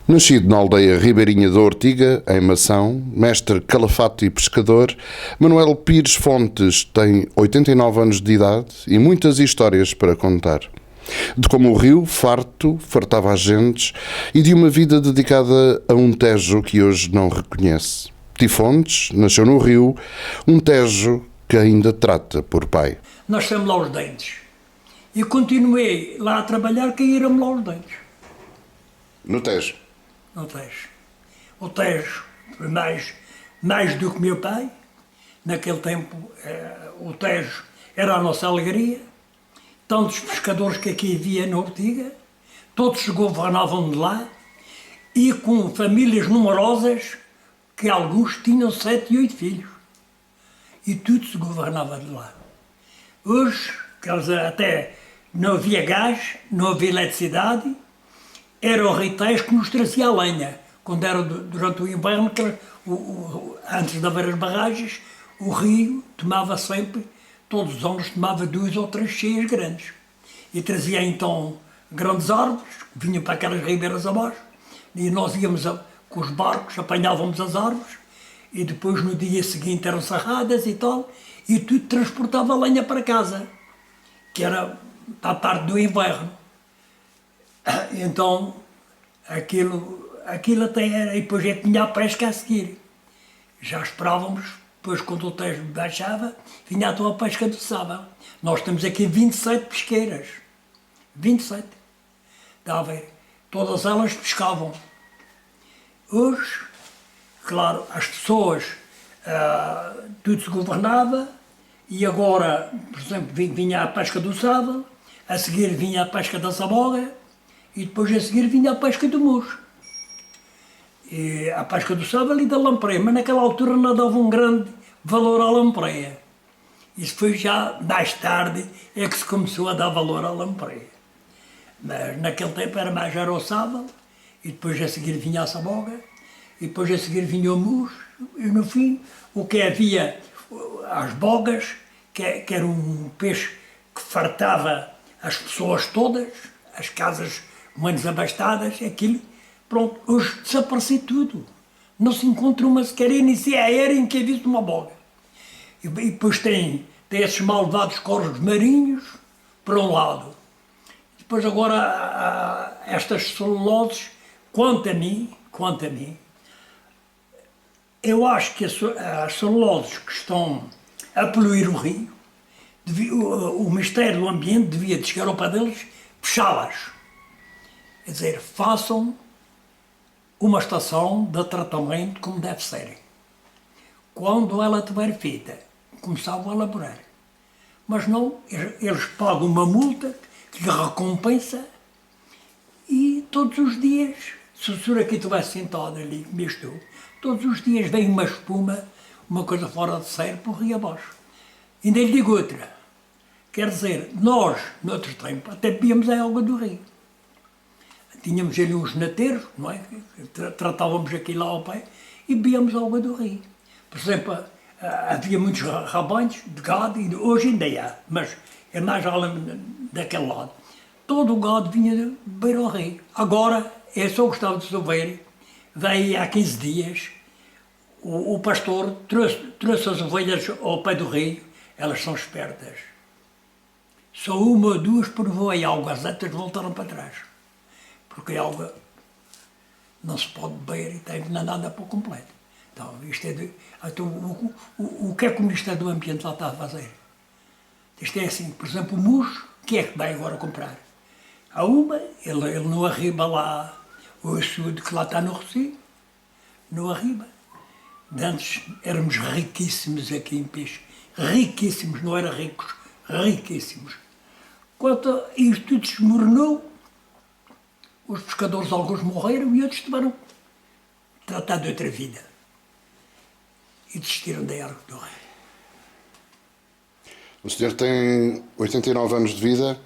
Nascido na aldeia ribeirinha da Ortiga, em Mação, mestre calafato e pescador, Manuel Pires Fontes tem 89 anos de idade e muitas histórias para contar. De como o rio, farto, fartava as gentes e de uma vida dedicada a um Tejo que hoje não reconhece. Ti Fontes nasceu no rio, um Tejo que ainda trata por pai. Nascemos lá os dentes. E continuei lá a trabalhar, caíram-me lá os dentes. No Tejo? No Tejo. O Tejo foi mais do que meu pai. Naquele tempo, o Tejo era a nossa alegria. Tantos pescadores que aqui havia na Ortiga, todos se governavam de lá, e com famílias numerosas, que alguns tinham 7 e 8 filhos. E tudo se governava de lá. Hoje, quer dizer, até não havia gás, não havia eletricidade, era o Rio Tejo que nos trazia a lenha. Quando era durante o inverno, antes de haver as barragens, o rio tomava sempre, todos os anos tomava 2 ou 3 cheias grandes. E trazia então grandes árvores, que vinham para aquelas ribeiras abaixo, e nós íamos com os barcos, apanhávamos as árvores, e depois no dia seguinte eram serradas e tal, e tudo transportava lenha para casa, que era para a parte do inverno. Então, aquilo até era, e depois já tinha a pesca a seguir. Já esperávamos, depois quando o Tejo baixava, vinha então a pesca do sábado. Nós temos aqui 27 pesqueiras. 27. Está a ver? Todas elas pescavam. Hoje, claro, as pessoas, tudo se governava, e agora, por exemplo, vinha a pesca do sábado, a seguir vinha a pesca da saboga, e depois a seguir vinha a pesca do musgo. E a pesca do sábado e da lampreia, mas naquela altura não dava um grande valor à lampreia. Isso foi já mais tarde é que se começou a dar valor à lampreia. Mas naquele tempo era o sábado, e depois a seguir vinha a saboga, e depois a seguir vinha o musgo, e no fim o que havia, as bogas, que era um peixe que fartava as pessoas todas, as casas menos abastadas, aquilo, pronto, hoje desapareceu tudo. Não se encontra uma sequer início aérea em que havia uma boga. E depois tem esses malvados corvos marinhos, por um lado. Depois agora, estas celuloses, quanto a mim, eu acho que as celuloses que estão a poluir o rio, o Ministério do Ambiente devia de chegar ao pé deles, fechá-las. Quer dizer, façam uma estação de tratamento como deve ser. Quando ela estiver feita, começavam a elaborar. Mas não, eles pagam uma multa que lhe recompensa, e todos os dias, se o senhor aqui estivesse sentado ali, como eu estou, todos os dias vem uma espuma, uma coisa fora de sério, por rio abaixo. Ainda lhe digo outra. Quer dizer, nós, noutro tempo, até bebíamos a água do rio. Tínhamos ali uns nateiros, não é? Tratávamos aquilo lá ao pé e bebíamos a água do rio. Por exemplo, havia muitos rabanhos de gado, e hoje ainda há, mas é mais além daquele lado. Todo o gado vinha de beber ao rio. Agora, eu só gostava de saber, veio há 15 dias, o pastor trouxe as ovelhas ao pé do rio, elas são espertas. Só uma ou duas provou a água, as outras voltaram para trás. Porque a água não se pode beber e está envenenada por completo. Então, o que é que o Ministério do Ambiente lá está a fazer? Isto é assim, por exemplo, o musgo, quem é que vai agora comprar? Há uma, ele não arriba lá o açude que lá está no Recife, não arriba. Antes éramos riquíssimos aqui em peixe, riquíssimos, não era ricos, riquíssimos. Quando isto tudo desmoronou, os pescadores, alguns morreram e outros tiveram que tratar de outra vida. E desistiram da água do rio. O senhor tem 89 anos de vida,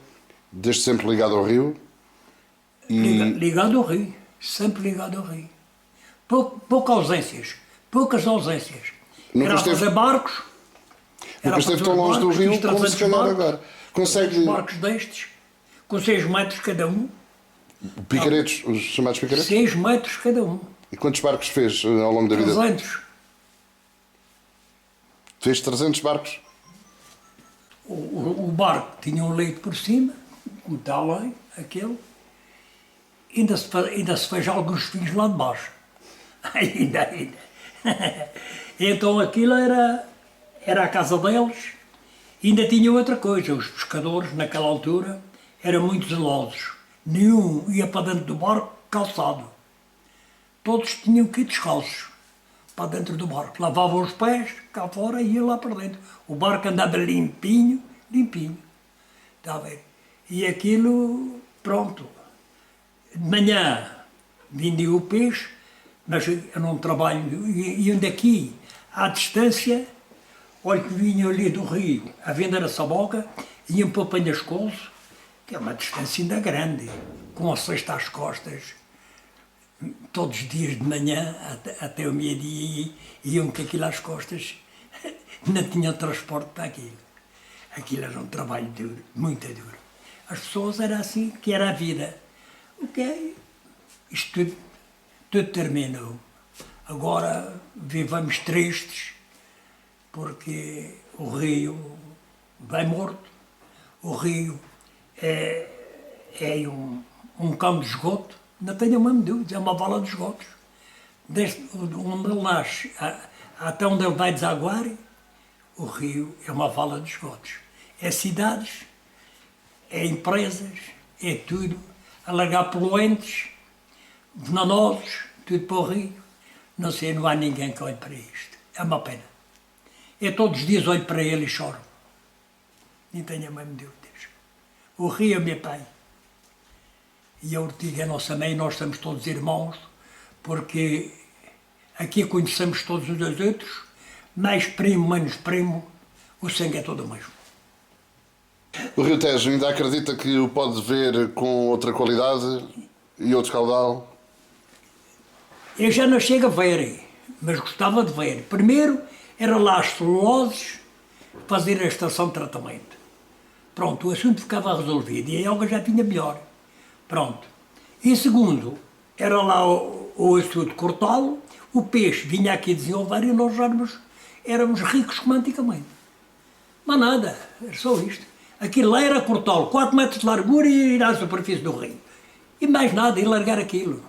desde sempre ligado ao rio? Ligado ao rio, sempre ligado ao rio. Poucas ausências. Nunca Era esteve... a fazer barcos. Nunca esteve tão longe do rio como se calhar barcos, agora. Consegue... barcos destes, com 6 metros cada um. Picaretos, os chamados picaretos? 6 metros cada um. E quantos barcos fez ao longo da vida? 300. Fez 300 barcos? O barco tinha um leito por cima, como está lá, aquele. Ainda se fez alguns fios lá de baixo. Ainda. Então aquilo era a casa deles. Ainda tinha outra coisa, os pescadores naquela altura eram muito zelosos. Nenhum ia para dentro do barco calçado. Todos tinham que ir descalços para dentro do barco. Lavavam os pés cá fora e iam lá para dentro. O barco andava limpinho. Está a ver? E aquilo, pronto. De manhã vendia o peixe, mas eu não trabalho. Iam daqui à distância, olha que vinham ali do rio a vender a saboca, iam para o Penhascoso, que é uma distância ainda grande, com a cesta às costas. Todos os dias de manhã, até o meio-dia, iam com aquilo às costas, não tinham transporte para aquilo. Aquilo era um trabalho duro, muito duro. As pessoas era assim que era a vida. Ok, isto tudo terminou. Agora vivamos tristes, porque o rio vai morto, o rio é um campo de esgoto, não tenho a mesma dúvida, é uma vala de esgotos. Desde onde ele nasce até onde ele vai desaguar, o rio é uma vala de esgotos. É cidades, é empresas, é tudo, a largar poluentes, venenosos, tudo para o rio. Não sei, não há ninguém que olhe para isto. É uma pena. Eu todos os dias olho para ele e choro. Nem tenho a mesma dúvidas. O rio é meu pai. E a Ortiga é nossa mãe, nós somos todos irmãos, porque aqui conhecemos todos uns aos outros, mais primo, menos primo, o sangue é todo o mesmo. O Rio Tejo ainda acredita que o pode ver com outra qualidade e outro caudal? Eu já não chego a ver, mas gostava de ver. Primeiro, era lá as celuloses fazer a estação de tratamento. Pronto, o assunto ficava resolvido e a água já vinha melhor. Pronto. E segundo, era lá o açude cortá-lo, o peixe vinha aqui desenvolver e nós éramos ricos como antigamente. Mas nada, era só isto. Aquilo lá era cortá-lo, 4 metros de largura e ir à superfície do rio. E mais nada, e largar aquilo.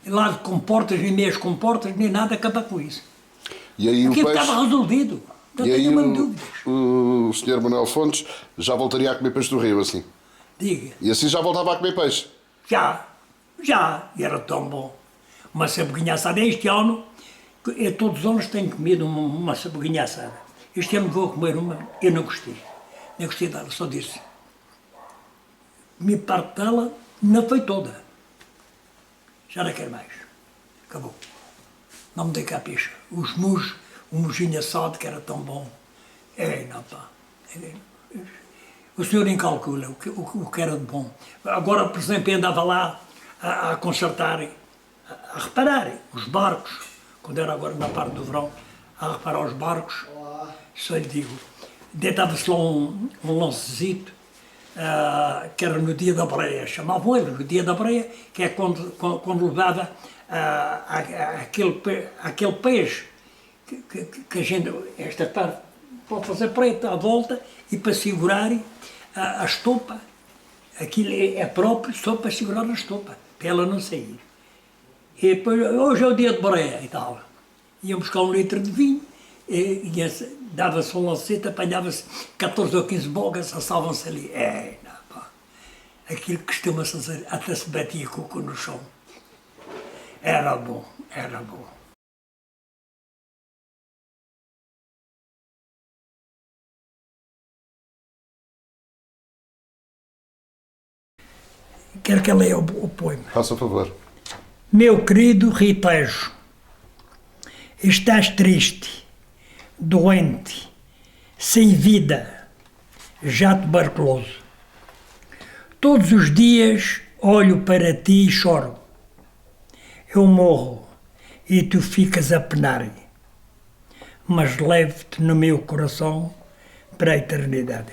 E lá de comportas, nem meias comportas, nem nada, acabar com isso. E aí aquilo o peixe... estava resolvido. Não tenho nenhuma dúvida. O Sr. Manuel Fontes já voltaria a comer peixe do rio, assim? Diga. E assim já voltava a comer peixe? Já. E era tão bom. Uma sabuguinha assada. Este ano, eu todos os anos tenho comido uma sabuguinha assada. Este ano vou comer uma, eu não gostei. Não gostei dela, só disse. Comi parte dela, não foi toda. Já não quero mais. Acabou. Não me dei cá peixe. Os musgos, o mujinho assado que era tão bom. Não pá. O senhor nem calcula o que era de bom. Agora, por exemplo, eu andava lá a consertar, a reparar os barcos, quando era agora na parte do verão, a reparar os barcos, só lhe digo, deitava-se lá um lancezito, que era no dia da breia, chamavam ele no dia da breia, que é quando levava aquele peixe que a gente, esta parte, pode fazer preta à volta e para segurar a estopa. Aquilo é próprio só para segurar a estopa, para ela não sair. E depois, hoje é o dia de breia e tal. Iam buscar 1 litro de vinho, dava-se um lancete, apanhava-se 14 ou 15 bogas, assavam-se ali. Não, pá. Aquilo costuma-se fazer, até se batia com o cu no chão. Era bom, era bom. Quero que leia o poema. Faça o favor. Meu querido Rio Tejo, estás triste, doente, sem vida, já tuberculoso. Todos os dias olho para ti e choro. Eu morro e tu ficas a penar, mas levo-te no meu coração para a eternidade.